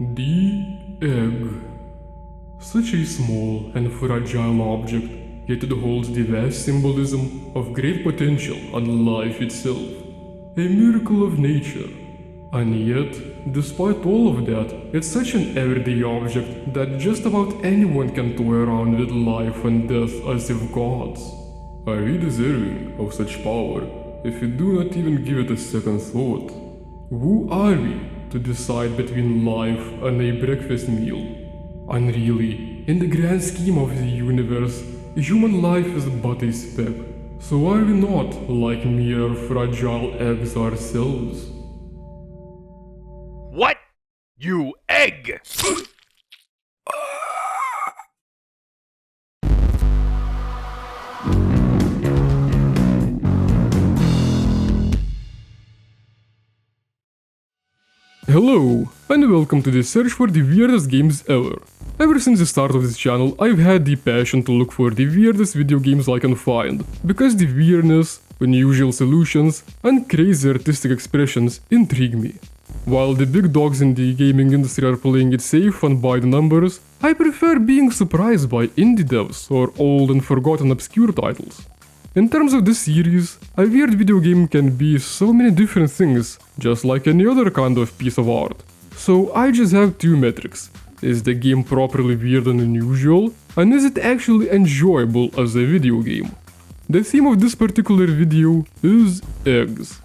The egg. Such a small and fragile object, yet it holds the vast symbolism of great potential and life itself. A miracle of nature. And yet, despite all of that, it's such an everyday object that just about anyone can toy around with life and death as if gods. Are we deserving of such power if we do not even give it a second thought? Who are we to decide between life and a breakfast meal? And really, in the grand scheme of the universe, human life is but a speck. So are we not like mere fragile eggs ourselves? What? You egg! Hello, and welcome to the search for the weirdest games ever. Ever since the start of this channel, I've had the passion to look for the weirdest video games I can find, because the weirdness, unusual solutions, and crazy artistic expressions intrigue me. While the big dogs in the gaming industry are playing it safe and by the numbers, I prefer being surprised by indie devs or old and forgotten obscure titles. In terms of this series, a weird video game can be so many different things, just like any other kind of piece of art. So I just have two metrics. Is the game properly weird and unusual, and is it actually enjoyable as a video game? The theme of this particular video is eggs.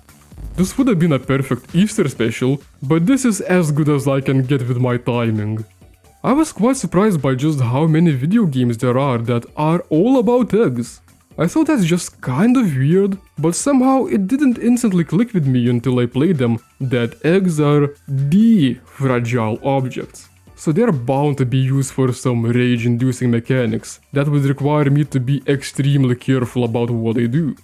This would have been a perfect Easter special, but this is as good as I can get with my timing. I was quite surprised by just how many video games there are that are all about eggs. I thought that's just kind of weird, but somehow it didn't instantly click with me until I played them that eggs are the fragile objects. So they're bound to be used for some rage-inducing mechanics that would require me to be extremely careful about what I do.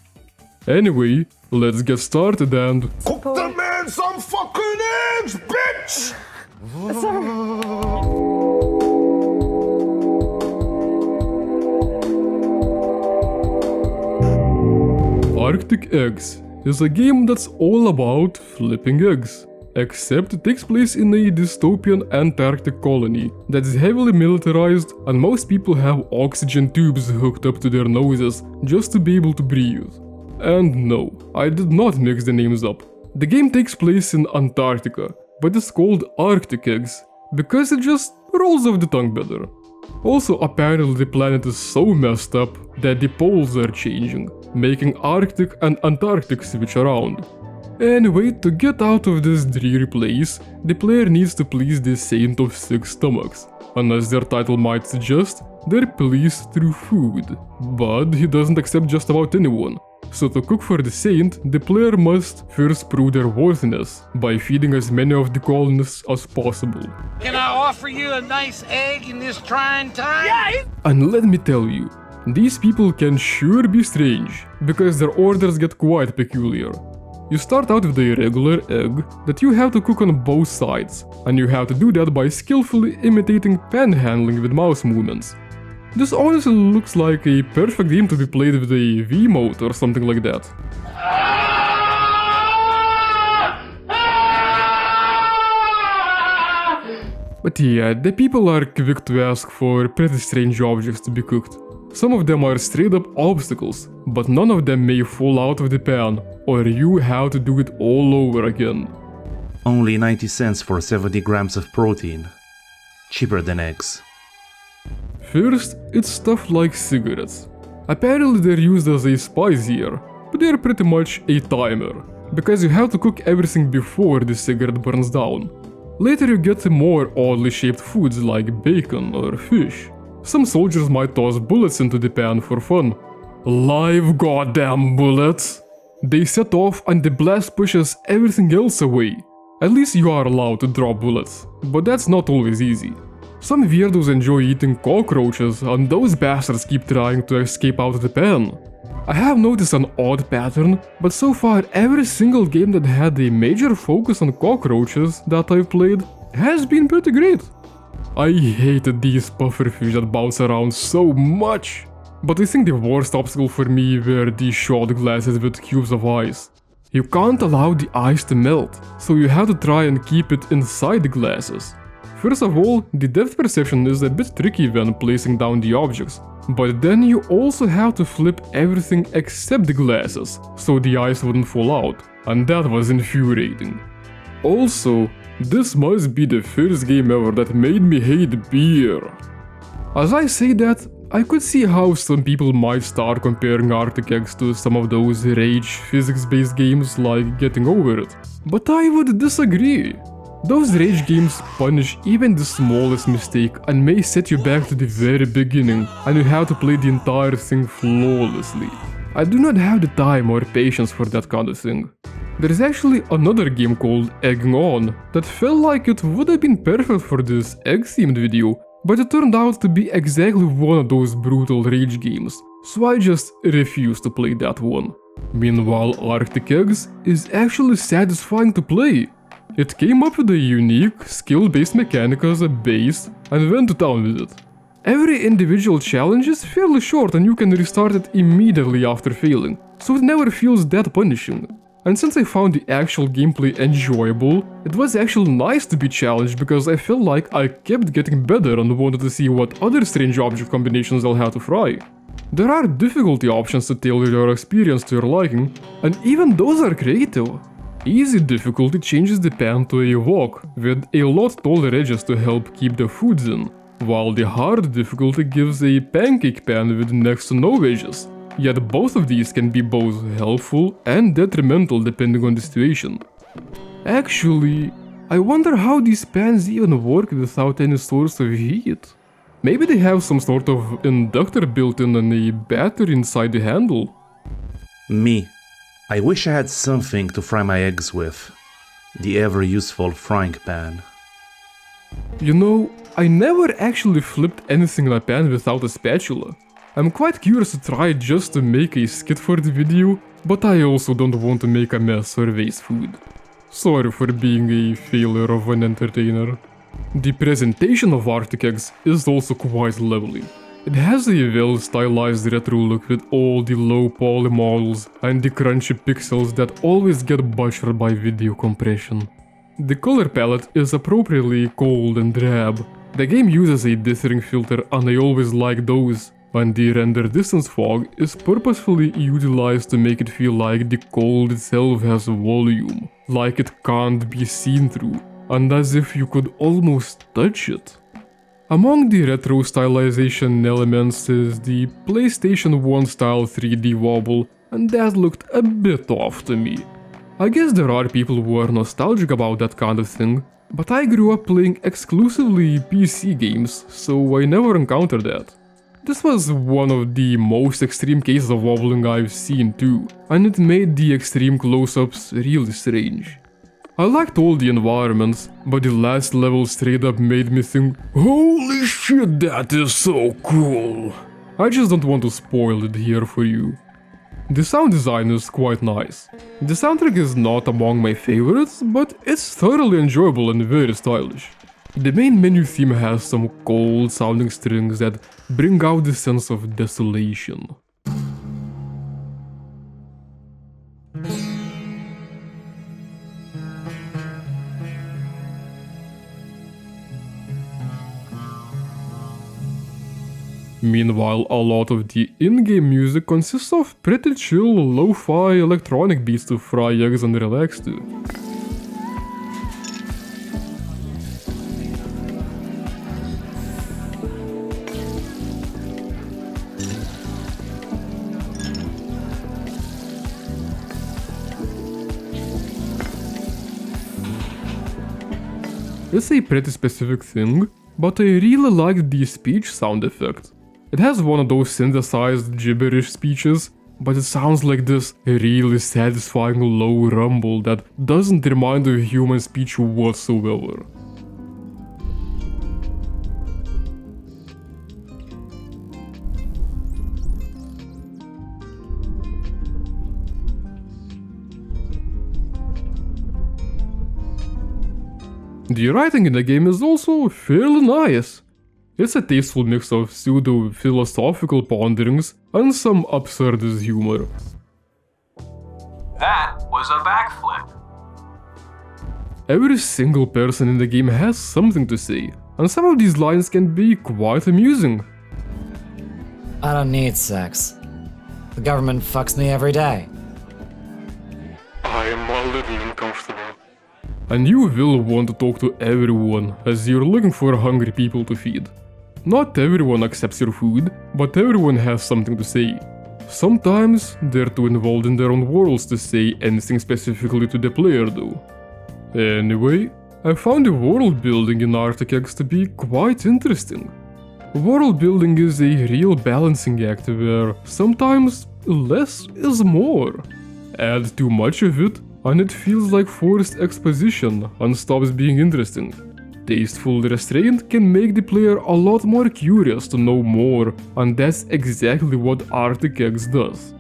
Anyway, let's get started and... Cook the man some fucking eggs, bitch! Arctic Eggs is a game that's all about flipping eggs. Except it takes place in a dystopian Antarctic colony that's heavily militarized and most people have oxygen tubes hooked up to their noses just to be able to breathe. And no, I did not mix the names up. The game takes place in Antarctica, but it's called Arctic Eggs because it just rolls off the tongue better. Also, apparently the planet is so messed up that the poles are changing, making Arctic and Antarctic switch around. Anyway, to get out of this dreary place, the player needs to please the Saint of Six Stomachs, and as their title might suggest, they're pleased through food. But he doesn't accept just about anyone. So to cook for the saint, the player must first prove their worthiness by feeding as many of the colonists as possible. Can I offer you a nice egg in this trying time? Yeah! And let me tell you, these people can sure be strange, because their orders get quite peculiar. You start out with a regular egg that you have to cook on both sides, and you have to do that by skillfully imitating panhandling with mouse movements. This honestly looks like a perfect game to be played with a Wiimote or something like that. But yeah, the people are quick to ask for pretty strange objects to be cooked. Some of them are straight up obstacles, but none of them may fall out of the pan, or you have to do it all over again. Only 90 cents for 70 grams of protein. Cheaper than eggs. First, it's stuff like cigarettes. Apparently they're used as a spice here, but they're pretty much a timer, because you have to cook everything before the cigarette burns down. Later you get more oddly shaped foods like bacon or fish. Some soldiers might toss bullets into the pan for fun. Live goddamn bullets! They set off and the blast pushes everything else away. At least you are allowed to drop bullets, but that's not always easy. Some weirdos enjoy eating cockroaches and those bastards keep trying to escape out of the pan. I have noticed an odd pattern, but so far every single game that had a major focus on cockroaches that I've played has been pretty great. I hated these pufferfish that bounce around so much. But I think the worst obstacle for me were these shot glasses with cubes of ice. You can't allow the ice to melt, so you have to try and keep it inside the glasses. First of all, the depth perception is a bit tricky when placing down the objects, but then you also have to flip everything except the glasses, so the eyes wouldn't fall out, and that was infuriating. Also, this must be the first game ever that made me hate beer. As I say that, I could see how some people might start comparing Arctic Eggs to some of those rage physics-based games like Getting Over It, but I would disagree. Those rage games punish even the smallest mistake and may set you back to the very beginning, and you have to play the entire thing flawlessly. I do not have the time or patience for that kind of thing. There is actually another game called Egging On that felt like it would have been perfect for this egg-themed video, but it turned out to be exactly one of those brutal rage games, so I just refused to play that one. Meanwhile, Arctic Eggs is actually satisfying to play. It came up with a unique, skill-based mechanic as a base and went to town with it. Every individual challenge is fairly short and you can restart it immediately after failing, so it never feels that punishing. And since I found the actual gameplay enjoyable, it was actually nice to be challenged because I felt like I kept getting better and wanted to see what other strange object combinations I'll have to try. There are difficulty options to tailor your experience to your liking, and even those are creative. Easy difficulty changes the pan to a wok, with a lot taller edges to help keep the foods in, while the hard difficulty gives a pancake pan with next to no edges. Yet both of these can be both helpful and detrimental depending on the situation. Actually, I wonder how these pans even work without any source of heat. Maybe they have some sort of inductor built in and a battery inside the handle. Me. I wish I had something to fry my eggs with. The ever-useful frying pan. You know, I never actually flipped anything in a pan without a spatula. I'm quite curious to try it just to make a skit for the video, but I also don't want to make a mess or waste food. Sorry for being a failure of an entertainer. The presentation of Arctic Eggs is also quite lovely. It has a well-stylized retro look with all the low-poly models and the crunchy pixels that always get butchered by video compression. The color palette is appropriately cold and drab. The game uses a dithering filter and I always like those, and the render distance fog is purposefully utilized to make it feel like the cold itself has volume, like it can't be seen through, and as if you could almost touch it. Among the retro stylization elements is the PlayStation 1 style 3D wobble, and that looked a bit off to me. I guess there are people who are nostalgic about that kind of thing, but I grew up playing exclusively PC games, so I never encountered that. This was one of the most extreme cases of wobbling I've seen too, and it made the extreme close-ups really strange. I liked all the environments, but the last level straight up made me think, holy shit, that is so cool! I just don't want to spoil it here for you. The sound design is quite nice. The soundtrack is not among my favorites, but it's thoroughly enjoyable and very stylish. The main menu theme has some cold sounding strings that bring out the sense of desolation. Meanwhile, a lot of the in-game music consists of pretty chill, lo-fi electronic beats to fry eggs and relax to. It's a pretty specific thing, but I really liked the speech sound effect. It has one of those synthesized gibberish speeches, but it sounds like this really satisfying low rumble that doesn't remind of human speech whatsoever. The writing in the game is also fairly nice. It's a tasteful mix of pseudo-philosophical ponderings and some absurdist humor. That was a backflip. Every single person in the game has something to say, and some of these lines can be quite amusing. I don't need sex. The government fucks me every day. I am a little uncomfortable. And you will want to talk to everyone, as you're looking for hungry people to feed. Not everyone accepts your food, but everyone has something to say. Sometimes they're too involved in their own worlds to say anything specifically to the player though. Anyway, I found the world building in Arctic Eggs to be quite interesting. World building is a real balancing act where sometimes less is more. Add too much of it and it feels like forced exposition and stops being interesting. Tasteful restraint can make the player a lot more curious to know more, and that's exactly what Arctic Eggs does.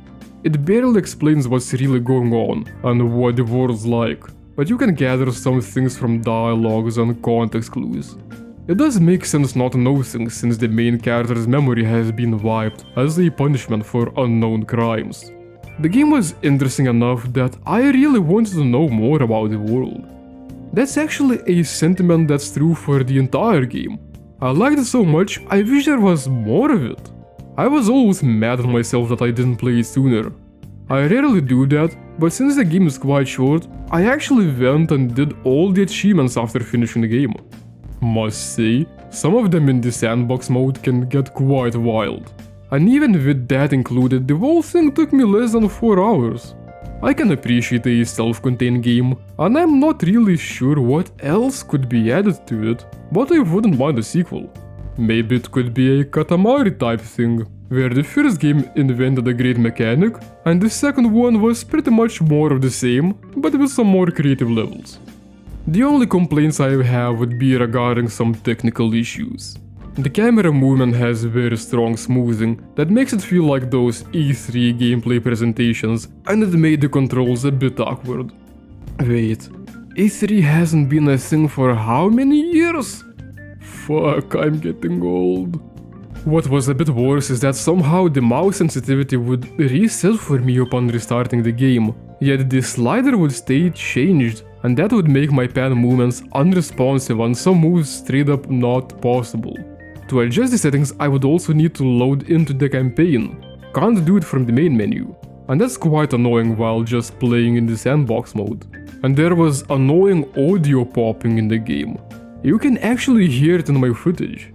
It barely explains what's really going on and what the world's like, but you can gather some things from dialogues and context clues. It does make sense not to know things since the main character's memory has been wiped as a punishment for unknown crimes. The game was interesting enough that I really wanted to know more about the world. That's actually a sentiment that's true for the entire game. I liked it so much, I wish there was more of it. I was always mad at myself that I didn't play it sooner. I rarely do that, but since the game is quite short, I actually went and did all the achievements after finishing the game. Must say, some of them in the sandbox mode can get quite wild. And even with that included, the whole thing took me less than 4 hours. I can appreciate a self-contained game, and I'm not really sure what else could be added to it, but I wouldn't mind a sequel. Maybe it could be a Katamari type thing, where the first game invented a great mechanic, and the second one was pretty much more of the same, but with some more creative levels. The only complaints I have would be regarding some technical issues. The camera movement has very strong smoothing that makes it feel like those E3 gameplay presentations, and it made the controls a bit awkward. Wait, E3 hasn't been a thing for how many years? Fuck, I'm getting old. What was a bit worse is that somehow the mouse sensitivity would reset for me upon restarting the game, yet the slider would stay changed, and that would make my pad movements unresponsive and some moves straight up not possible. To adjust the settings, I would also need to load into the campaign. Can't do it from the main menu. And that's quite annoying while just playing in the sandbox mode. And there was annoying audio popping in the game. You can actually hear it in my footage.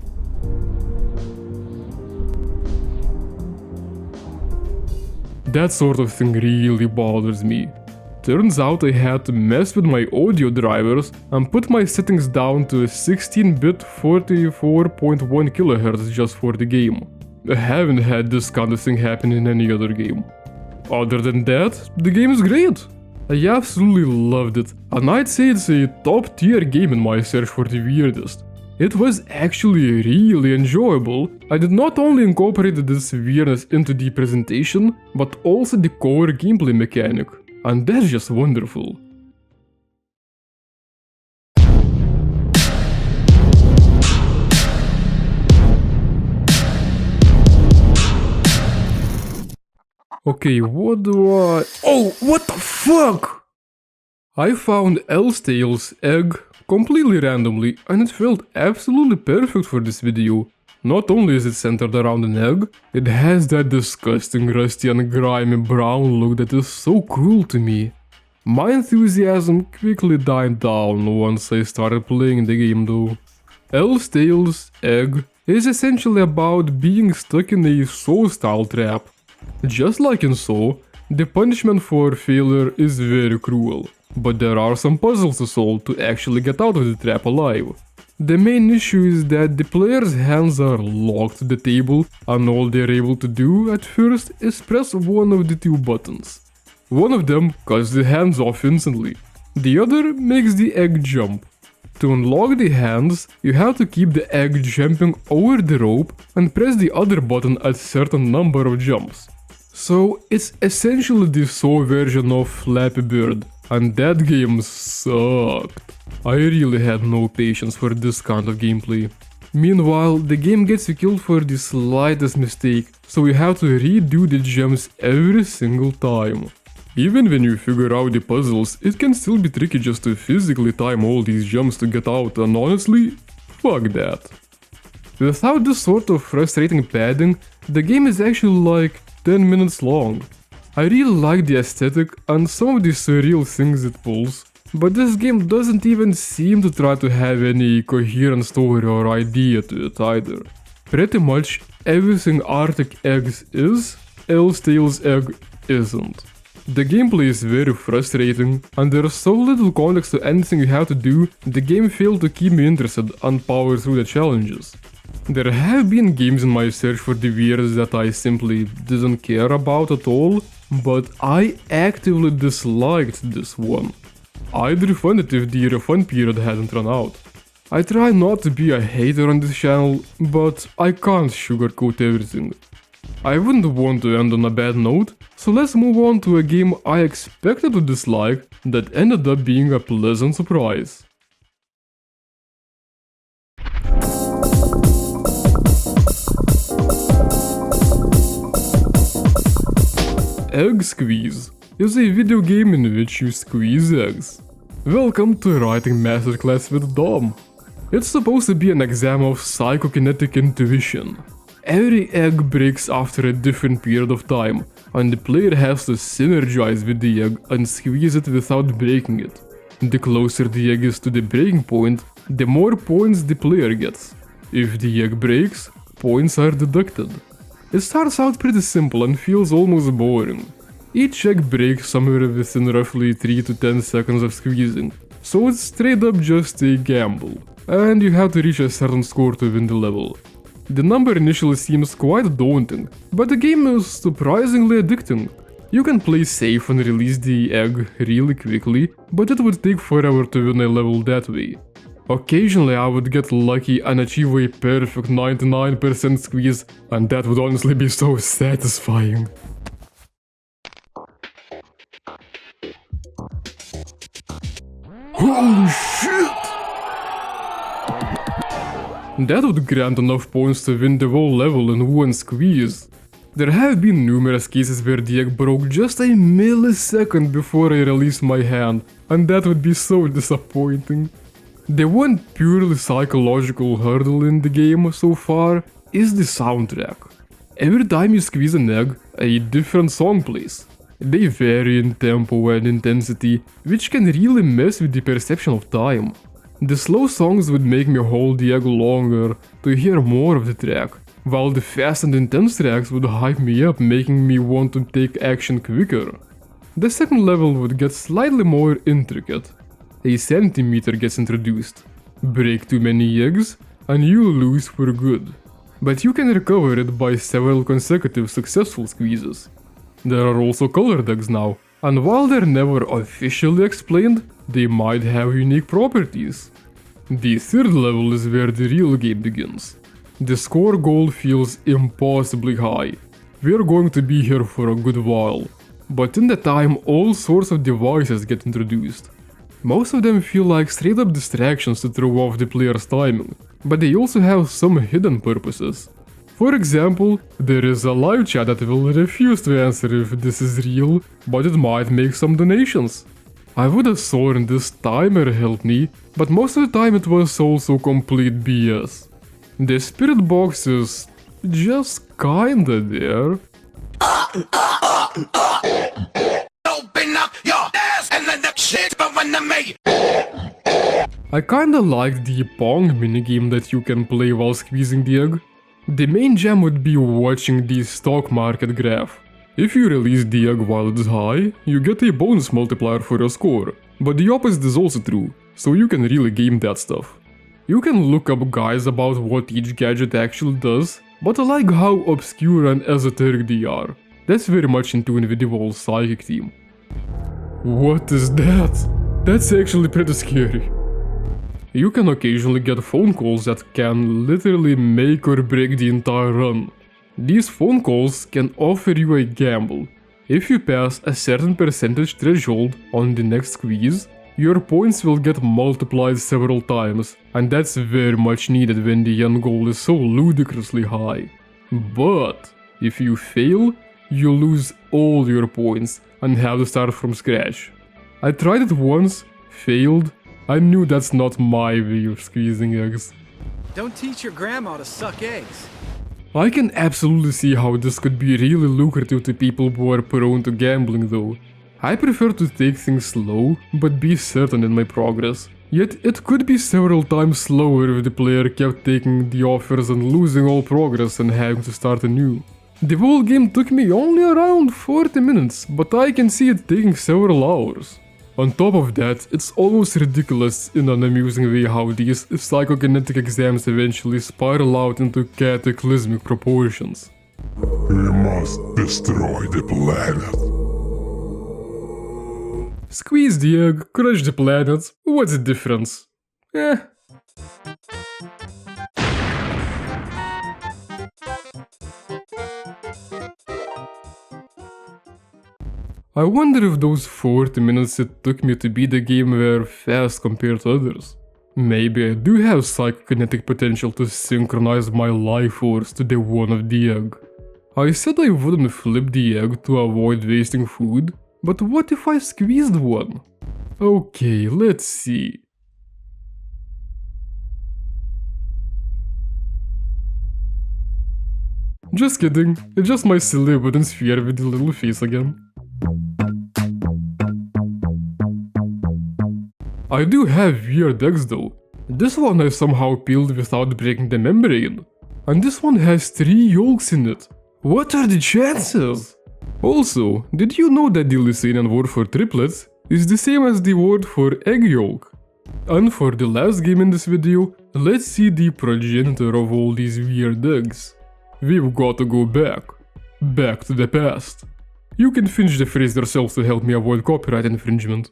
That sort of thing really bothers me. Turns out I had to mess with my audio drivers and put my settings down to 16-bit 44.1 kHz just for the game. I haven't had this kind of thing happen in any other game. Other than that, the game is great. I absolutely loved it, and I'd say it's a top tier game in my search for the weirdest. It was actually really enjoyable. I did not only incorporate this weirdness into the presentation, but also the core gameplay mechanic. And that's just wonderful. Okay, what do I... Oh, what the fuck? I found Ells Tales EGG completely randomly, and it felt absolutely perfect for this video. Not only is it centered around an egg, it has that disgusting rusty and grimy brown look that is so cool to me. My enthusiasm quickly died down once I started playing the game though. Ells Tales EGG is essentially about being stuck in a Saw-style trap. Just like in Saw, the punishment for failure is very cruel, but there are some puzzles to solve to actually get out of the trap alive. The main issue is that the player's hands are locked to the table, and all they're able to do at first is press one of the two buttons. One of them cuts the hands off instantly, the other makes the egg jump. To unlock the hands, you have to keep the egg jumping over the rope and press the other button at a certain number of jumps. So it's essentially the Saw version of Flappy Bird, and that game sucked. I really had no patience for this kind of gameplay. Meanwhile, the game gets you killed for the slightest mistake, so you have to redo the jumps every single time. Even when you figure out the puzzles, it can still be tricky just to physically time all these jumps to get out, and honestly, fuck that. Without this sort of frustrating padding, the game is actually like 10 minutes long. I really like the aesthetic and some of the surreal things it pulls, but this game doesn't even seem to try to have any coherent story or idea to it either. Pretty much everything Arctic Eggs is, Ells Tales EGG isn't. The gameplay is very frustrating, and there's so little context to anything you have to do, the game failed to keep me interested and power through the challenges. There have been games in my search for the weirds that I simply didn't care about at all, but I actively disliked this one. I'd refund it if the refund period hadn't run out. I try not to be a hater on this channel, but I can't sugarcoat everything. I wouldn't want to end on a bad note, so let's move on to a game I expected to dislike that ended up being a pleasant surprise. Egg Squeeze is a video game in which you squeeze eggs. Welcome to Writing Masterclass with Dom. It's supposed to be an exam of psychokinetic intuition. Every egg breaks after a different period of time, and the player has to synergize with the egg and squeeze it without breaking it. The closer the egg is to the breaking point, the more points the player gets. If the egg breaks, points are deducted. It starts out pretty simple and feels almost boring. Each egg breaks somewhere within roughly 3 to 10 seconds of squeezing, so it's straight up just a gamble, and you have to reach a certain score to win the level. The number initially seems quite daunting, but the game is surprisingly addicting. You can play safe and release the egg really quickly, but it would take forever to win a level that way. Occasionally I would get lucky and achieve a perfect 99% squeeze, and that would honestly be so satisfying. Holy shit! That would grant enough points to win the whole level in one squeeze. There have been numerous cases where the egg broke just a millisecond before I released my hand, and that would be so disappointing. The one purely psychological hurdle in the game so far is the soundtrack. Every time you squeeze an egg, a different song plays. They vary in tempo and intensity, which can really mess with the perception of time. The slow songs would make me hold the egg longer to hear more of the track, while the fast and intense tracks would hype me up, making me want to take action quicker. The second level would get slightly more intricate. A sanity meter gets introduced. Break too many eggs and you lose for good. But you can recover it by several consecutive successful squeezes. There are also colored eggs now, and while they're never officially explained, they might have unique properties. The third level is where the real game begins. The score goal feels impossibly high. We're going to be here for a good while, but in that time all sorts of devices get introduced. Most of them feel like straight up distractions to throw off the player's timing, but they also have some hidden purposes. For example, there is a live chat that will refuse to answer if this is real, but it might make some donations. I would have sworn this timer helped me, but most of the time it was also complete BS. The spirit box is just kinda there. Open up your ass and let the shit run to me. I kinda like the Pong minigame that you can play while squeezing the egg. The main gem would be watching the stock market graph. If you release the egg while it's high, you get a bonus multiplier for your score, but the opposite is also true, so you can really game that stuff. You can look up guides about what each gadget actually does, but I like how obscure and esoteric they are. That's very much in tune with the whole psychic theme. What is that? That's actually pretty scary. You can occasionally get phone calls that can literally make or break the entire run. These phone calls can offer you a gamble. If you pass a certain percentage threshold on the next squeeze, your points will get multiplied several times, and that's very much needed when the end goal is so ludicrously high. But if you fail, you lose all your points, and have to start from scratch. I tried it once, failed. I knew that's not my way of squeezing eggs. Don't teach your grandma to suck eggs. I can absolutely see how this could be really lucrative to people who are prone to gambling though. I prefer to take things slow, but be certain in my progress. Yet it could be several times slower if the player kept taking the offers and losing all progress and having to start anew. The whole game took me only around 40 minutes, but I can see it taking several hours. On top of that, it's almost ridiculous in an amusing way how these psychokinetic exams eventually spiral out into cataclysmic proportions. We must destroy the planet. Squeeze the egg, crush the planet, what's the difference? I wonder if those 40 minutes it took me to beat the game were fast compared to others. Maybe I do have psychokinetic potential to synchronize my life force to the one of the egg. I said I wouldn't flip the egg to avoid wasting food, but what if I squeezed one? Okay, let's see. Just kidding, it's just my silly wooden sphere with the little face again. I do have weird eggs though. This one I somehow peeled without breaking the membrane. And this one has 3 yolks in it. What are the chances? Also, did you know that the Lithuanian word for triplets is the same as the word for egg yolk? And for the last game in this video, let's see the progenitor of all these weird eggs. We've got to go back to the past. You can finish the phrase yourself to help me avoid copyright infringement.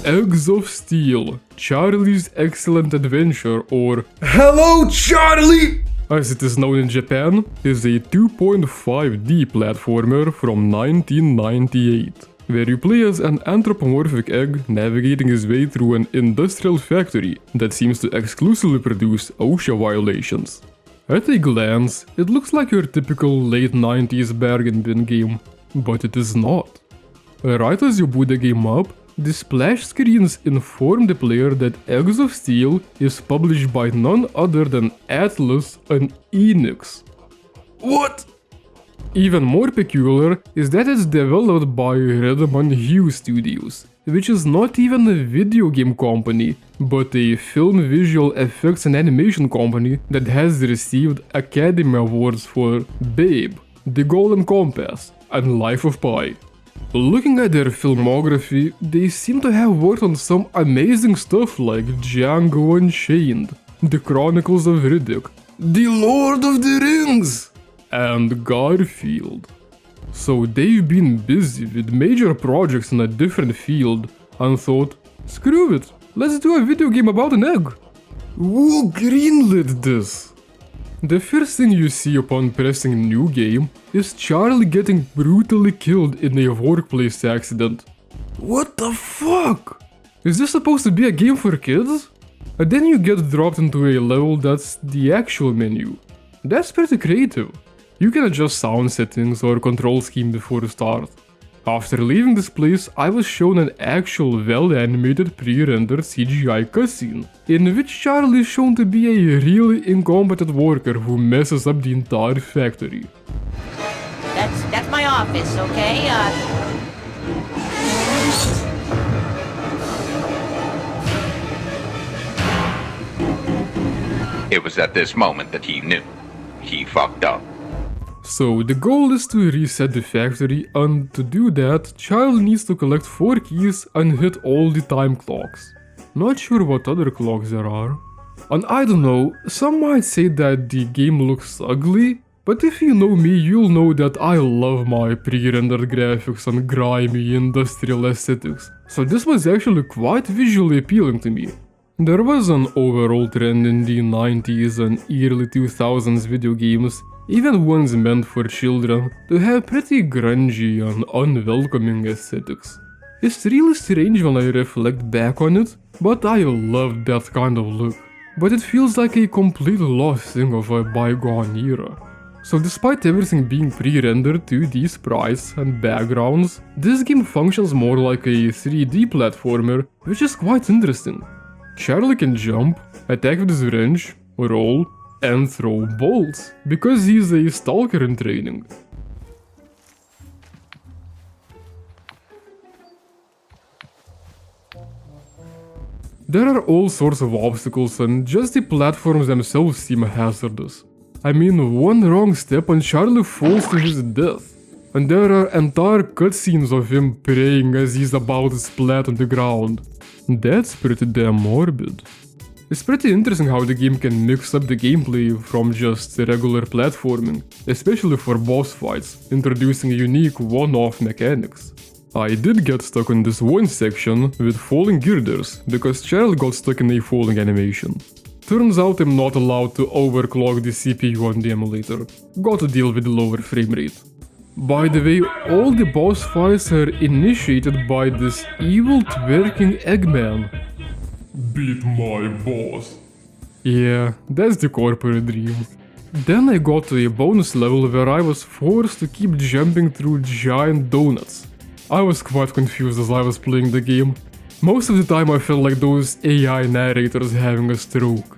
Eggs of Steel, Charlie's Excellent Adventure, or Hello Charlie! As it is known in Japan, is a 2.5D platformer from 1998, where you play as an anthropomorphic egg navigating his way through an industrial factory that seems to exclusively produce OSHA violations. At a glance, it looks like your typical late 90s bargain bin game, but it is not. Right as you boot the game up, the splash screens inform the player that Eggs of Steel is published by none other than Atlas and Enix. What? Even more peculiar is that it's developed by Redmond Hughes Studios, which is not even a video game company, but a film visual effects and animation company that has received Academy Awards for Babe, The Golden Compass, and Life of Pi. Looking at their filmography, they seem to have worked on some amazing stuff like Django Unchained, The Chronicles of Riddick, The Lord of the Rings, and Garfield. So they've been busy with major projects in a different field and thought, screw it, let's do a video game about an egg. Who greenlit this? The first thing you see upon pressing New Game is Charlie getting brutally killed in a workplace accident. What the fuck? Is this supposed to be a game for kids? And then you get dropped into a level that's the actual menu. That's pretty creative. You can adjust sound settings or control scheme before you start. After leaving this place, I was shown an actual well-animated pre-rendered CGI cutscene, in which Charlie is shown to be a really incompetent worker who messes up the entire factory. That's my office, okay? It was at this moment that he knew. He fucked up. So the goal is to reset the factory, and to do that, Charlie needs to collect 4 keys and hit all the time clocks. Not sure what other clocks there are. And I don't know, some might say that the game looks ugly, but if you know me, you'll know that I love my pre-rendered graphics and grimy industrial aesthetics, so this was actually quite visually appealing to me. There was an overall trend in the 90s and early 2000s video games, even ones meant for children, to have pretty grungy and unwelcoming aesthetics. It's really strange when I reflect back on it, but I loved that kind of look. but it feels like a completely lost thing of a bygone era. So despite everything being pre-rendered 2D sprites and backgrounds, this game functions more like a 3D platformer, which is quite interesting. Charlie can jump, attack with his wrench, roll, and throw bolts, because he's a stalker in training. There are all sorts of obstacles and just the platforms themselves seem hazardous. I mean, one wrong step and Charlie falls to his death. And there are entire cutscenes of him praying as he's about to splat on the ground. That's pretty damn morbid. It's pretty interesting how the game can mix up the gameplay from just regular platforming, especially for boss fights, introducing unique one-off mechanics. I did get stuck on this one section with falling girders, because Charlie got stuck in a falling animation. Turns out I'm not allowed to overclock the CPU on the emulator. Got to deal with the lower frame rate. By the way, all the boss fights are initiated by this evil twerking Eggman. Beat my boss. Yeah, that's the corporate dream. Then I got to a bonus level where I was forced to keep jumping through giant donuts. I was quite confused as I was playing the game. Most of the time I felt like those AI narrators having a stroke.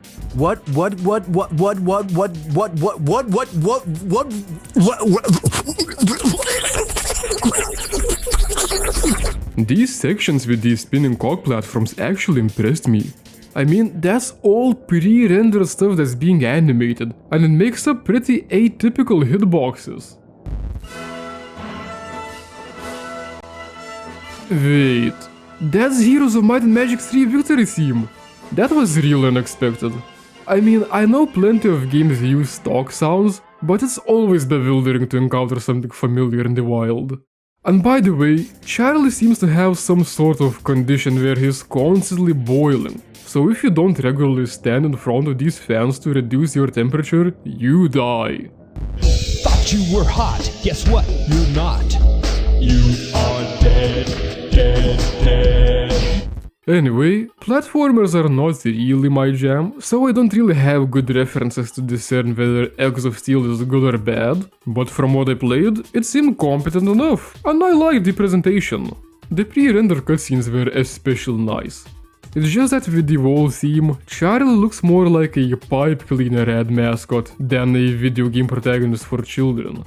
These sections with these spinning cog platforms actually impressed me. I mean, that's all pre-rendered stuff that's being animated, and it makes up pretty atypical hitboxes. Wait, that's Heroes of Might and Magic 3 Victory theme. That was real unexpected. I mean, I know plenty of games use stock sounds, but it's always bewildering to encounter something familiar in the wild. And by the way, Charlie seems to have some sort of condition where he's constantly boiling. So if you don't regularly stand in front of these fans to reduce your temperature, you die. Thought you were hot, guess what? You're not. You are dead, dead, dead. Anyway, platformers are not really my jam, so I don't really have good references to discern whether Eggs of Steel is good or bad, but from what I played, it seemed competent enough, and I liked the presentation. The pre-rendered cutscenes were especially nice. It's just that with the whole theme, Charlie looks more like a pipe cleaner ad mascot than a video game protagonist for children.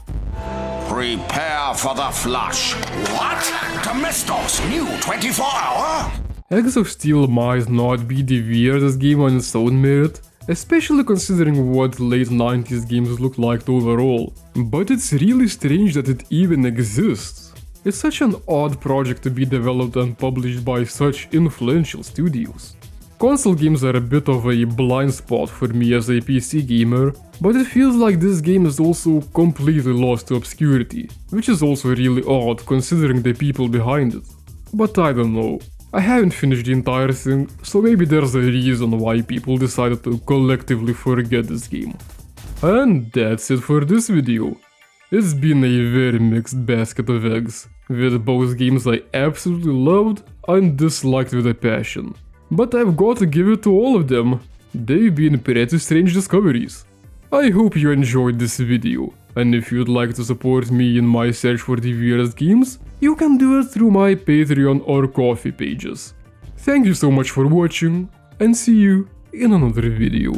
Prepare for the flush. What? Domestos new 24-hour? Eggs of Steel might not be the weirdest game on its own merit, especially considering what late 90s games look like overall, but it's really strange that it even exists. It's such an odd project to be developed and published by such influential studios. Console games are a bit of a blind spot for me as a PC gamer, but it feels like this game is also completely lost to obscurity, which is also really odd considering the people behind it. But I don't know. I haven't finished the entire thing, so maybe there's a reason why people decided to collectively forget this game. And that's it for this video. It's been a very mixed basket of eggs, with both games I absolutely loved and disliked with a passion. But I've got to give it to all of them. They've been pretty strange discoveries. I hope you enjoyed this video, and if you'd like to support me in my search for the weirdest games, you can do it through my Patreon or Ko-fi pages. Thank you so much for watching, and see you in another video.